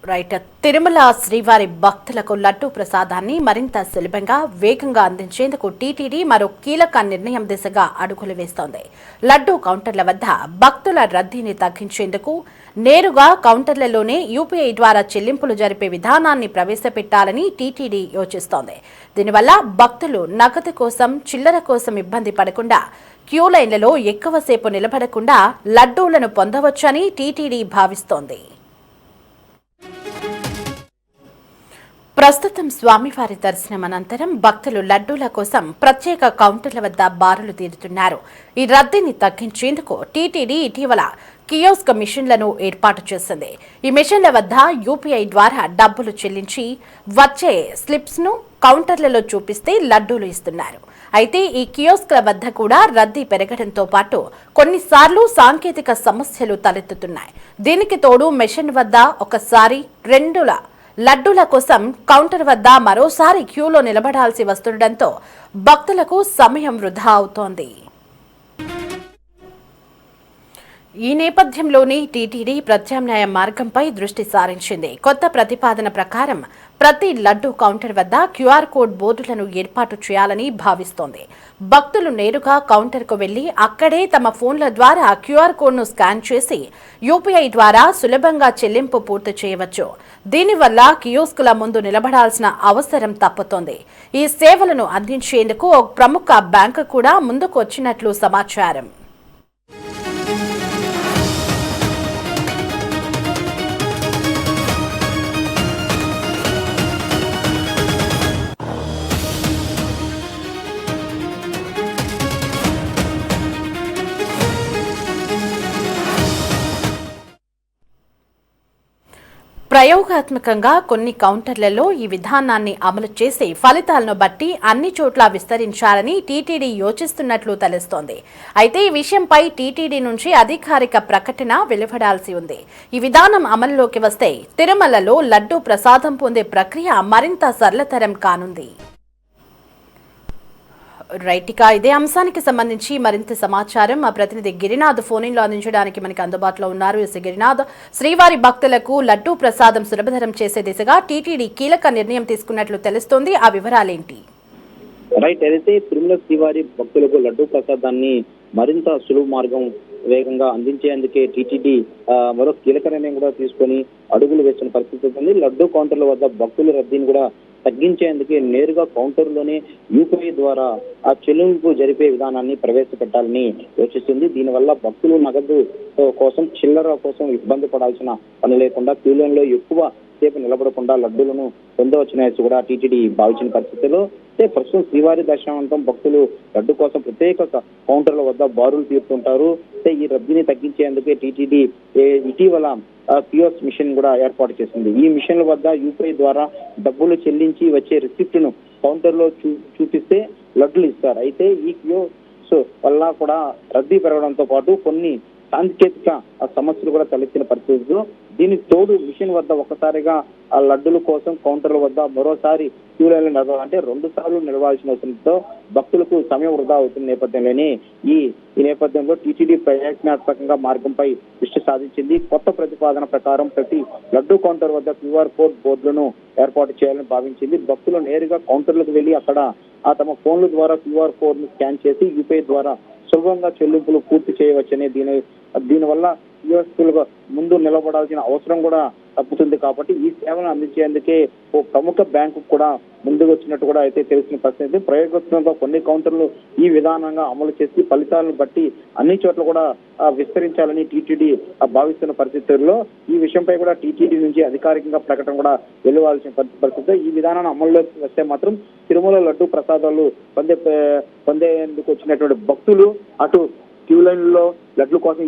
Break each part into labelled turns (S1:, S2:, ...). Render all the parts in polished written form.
S1: Right. Tirumala శ్రీవారి భక్తులకు లడ్డూ ప్రసాదాన్ని మరింత సులభంగా వేగంగా అందించేందుకు టీటీడీ మరో కీలక నిర్ణయం దిశగా అడుగులు వేస్తోంది. లడ్డూ కౌంటర్ల వద్ద భక్తుల రద్దీని తగ్గించేందుకు నేరుగా కౌంటర్లలోనే యూపీఐ ద్వారా చెల్లింపులు జరిపే విధానాన్ని ప్రవేశపెట్టాలని టీటీడీ యోచిస్తోంది. దీనివల్ల భక్తులు నగదు కోసం, చిల్లర కోసం ఇబ్బంది పడకుండా క్యూ లైన్లలో ఎక్కువసేపు నిలబడకుండా లడ్డూలను పొందవచ్చని టీటీడీ భావిస్తోంది. ప్రస్తుతం స్వామివారి దర్శనం అనంతరం భక్తులు లడ్డూల కోసం ప్రత్యేక కౌంటర్ల వద్ద బారులు తీరుతున్నారు. ఈ రద్దీని తగ్గించేందుకు టీటీడీ ఇటీవల కియోస్క్ మిషన్లను ఏర్పాటు చేసింది. ఈ మిషన్ల వద్ద యూపీఐ ద్వారా డబ్బులు చెల్లించి వచ్చే స్లిప్స్ ను కౌంటర్లలో చూపిస్తే లడ్డూలు ఇస్తున్నారు. అయితే ఈ కియోస్క్ల వద్ద కూడా రద్దీ పెరగడంతో పాటు కొన్నిసార్లు సాంకేతిక సమస్యలు తలెత్తుతున్నాయి. దీనికి తోడు మెషిన్ వద్ద ఒకసారి లడ్డూల కోసం కౌంటర్ వద్ద మరోసారి క్యూలో నిలబడాల్సి వస్తుండటంతో భక్తులకు సమయం వృధా అవుతోంది. ఈ నేపథ్యంలోనే టీటీడీ ప్రత్యామ్నాయ మార్గంపై దృష్టి సారించింది. కొత్త ప్రతిపాదన ప్రకారం ప్రతి లడ్డూ కౌంటర్ వద్ద క్యూఆర్ కోడ్ బోర్డులను ఏర్పాటు చేయాలని భావిస్తోంది. భక్తులు నేరుగా కౌంటర్కు వెళ్లి అక్కడే తమ ఫోన్ల ద్వారా క్యూఆర్ కోడ్ను స్కాన్ చేసి యూపీఐ ద్వారా సులభంగా చెల్లింపు పూర్తి చేయవచ్చు. దీనివల్ల కియోస్కుల ముందు నిలబడాల్సిన అవసరం తప్పుతోంది. ఈ సేవలను అందించేందుకు ఒక ప్రముఖ బ్యాంకు కూడా ముందుకు వచ్చినట్లు సమాచారం. ప్రయోగాత్మకంగా కొన్ని కౌంటర్లలో ఈ విధానాన్ని అమలు చేసి ఫలితాలను బట్టి అన్ని చోట్ల విస్తరించాలని టీటీడీ యోచిస్తున్నట్లు తెలుస్తోంది. అయితే ఈ విషయంపై టీటీడీ నుంచి అధికారిక ప్రకటన వెలువడాల్సి ఉంది. ఈ విధానం అమలులోకి వస్తే తిరుమలలో లడ్డూ ప్రసాదం పొందే ప్రక్రియ మరింత సరళతరం కానుంది. రైట్గా ఇదే అంశానికి సంబంధించి మరింత సమాచారం మా ప్రతినిధి గిరినాథ్ ఫోన్లో అందించడానికి మనకి అందుబాటులో ఉన్నారు. గిరినాథ్, శ్రీవారి భక్తులకు లడ్డూ ప్రసాదం సులభతరం చేసే దిశగా టీటీడీ కీలక నిర్ణయం తీసుకున్నట్లు తెలుస్తోంది. ఆ వివరాలేంటి?
S2: రైట్, ఏదైతే తిరుమల శ్రీవారి భక్తులకు లడ్డూ ప్రసాదాన్ని మరింత సులువు మార్గం వేగంగా అందించేందుకే టీటీడీ మరో కీలక నిర్ణయం కూడా తీసుకొని అడుగులు వేస్తున్న పరిస్థితి ఉంది. లడ్డూ కౌంటర్ల వద్ద భక్తుల రద్దీని కూడా తగ్గించేందుకే నేరుగా కౌంటర్లోనే యూపీఐ ద్వారా ఆ చెల్లింపు జరిపే విధానాన్ని ప్రవేశపెట్టాలని యోచిస్తుంది. దీనివల్ల భక్తులు నగదు కోసం, చిల్లర కోసం ఇబ్బంది పడాల్సిన పని లేకుండా క్యూలైన్లో ఎక్కువ సేపు నిలబడకుండా లడ్డూలను పొందవచ్చునేసి కూడా టీటీడీ భావించిన పరిస్థితుల్లో ప్రస్తుతం శ్రీవారి దర్శనానంతరం భక్తులు లడ్డు కోసం ప్రత్యేక కౌంటర్ల వద్ద బారులు తీరుతుంటారు. ఈ రద్దీని తగ్గించేందుకే టీటీడీ ఇటీవల కియోస్క్ మిషన్ కూడా ఏర్పాటు చేసింది. ఈ మిషన్ల వద్ద యూపీఐ ద్వారా డబ్బులు చెల్లించి వచ్చే రిసిప్ట్ ను కౌంటర్ లో చూపిస్తే లడ్డులు ఇస్తారు. అయితే ఈ కియోస్క్ వల్ల కూడా రద్దీ పెరగడంతో పాటు కొన్ని సాంకేతిక సమస్యలు కూడా తలెత్తిన పరిస్థితుల్లో దీనికి తోడు మిషన్ వద్ద ఒక్కసారిగా ఆ లడ్డుల కోసం కౌంటర్ల వద్ద మరోసారి క్యూ లైన్లో నిలవాలి అంటే 2 సార్లు నిలవాల్సిన అవసరంతో భక్తులకు సమయం వృధా అవుతున్న నేపథ్యంలోనే ఈ నేపథ్యంలో టీటీడీ ప్రయత్నాత్మకంగా మార్గంపై దృష్టి సాధించింది. కొత్త ప్రతిపాదన ప్రకారం ప్రతి లడ్డు కౌంటర్ వద్ద క్యూఆర్ కోడ్ బోర్డులను ఏర్పాటు చేయాలని భావించింది. భక్తులు నేరుగా కౌంటర్లకు వెళ్లి అక్కడ తమ ఫోన్ల ద్వారా క్యూఆర్ కోడ్ ను స్కాన్ చేసి యూపీఐ ద్వారా సులభంగా చెల్లింపులు పూర్తి చేయవచ్చనే దీనివల్ల కియోస్కులుగా ముందు నిలబడాల్సిన అవసరం కూడా తప్పుతుంది. కాబట్టి ఈ సేవను అందించేందుకే ఓ ప్రముఖ బ్యాంకు కూడా ముందుకు వచ్చినట్టు కూడా అయితే తెలిసిన పరిస్థితి. ప్రయోగాత్మకంగా కొన్ని కౌంటర్లు ఈ విధానంగా అమలు చేసి ఫలితాలను బట్టి అన్ని చోట్ల కూడా విస్తరించాలని టీటీడీ భావిస్తున్న పరిస్థితుల్లో ఈ విషయంపై కూడా టీటీడీ నుంచి అధికారికంగా ప్రకటన కూడా వెలువాల్సిన పరిస్థితి. ఈ విధానాన్ని అమల్లోకి వస్తే మాత్రం తిరుమల లడ్డు ప్రసాదాలు పొందేందుకు వచ్చినటువంటి భక్తులు అటు క్యూ లైన్లో లడ్ల కోసం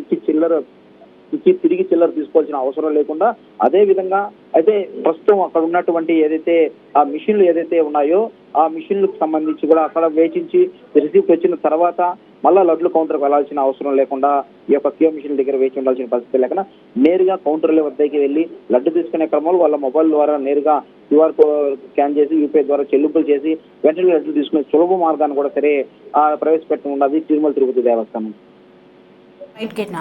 S2: ఇచ్చి తిరిగి చిల్లర తీసుకోవాల్సిన అవసరం లేకుండా అదే విధంగా అయితే ప్రస్తుతం అక్కడ ఉన్నటువంటి ఏదైతే ఆ మిషన్లు ఏదైతే ఉన్నాయో ఆ మిషన్లకు సంబంధించి కూడా అక్కడ వేచించి రిసిప్ట్ వచ్చిన తర్వాత మళ్ళా లడ్లు కౌంటర్కి వెళ్లాల్సిన అవసరం లేకుండా ఈ యొక్క క్యూ మిషన్ దగ్గర వేచి ఉండాల్సిన పరిస్థితి లేకుండా నేరుగా కౌంటర్ల వద్దకి వెళ్ళి లడ్డు తీసుకునే క్రమంలో వాళ్ళ మొబైల్ ద్వారా నేరుగా క్యూఆర్ కోడ్ స్కాన్ చేసి యూపీఐ ద్వారా చెల్లింపులు చేసి వెంటనే లడ్లు తీసుకునే సులభ మార్గాన్ని కూడా సరే ప్రవేశపెట్టడం ఉన్నది తిరుమల తిరుపతి దేవస్థానం.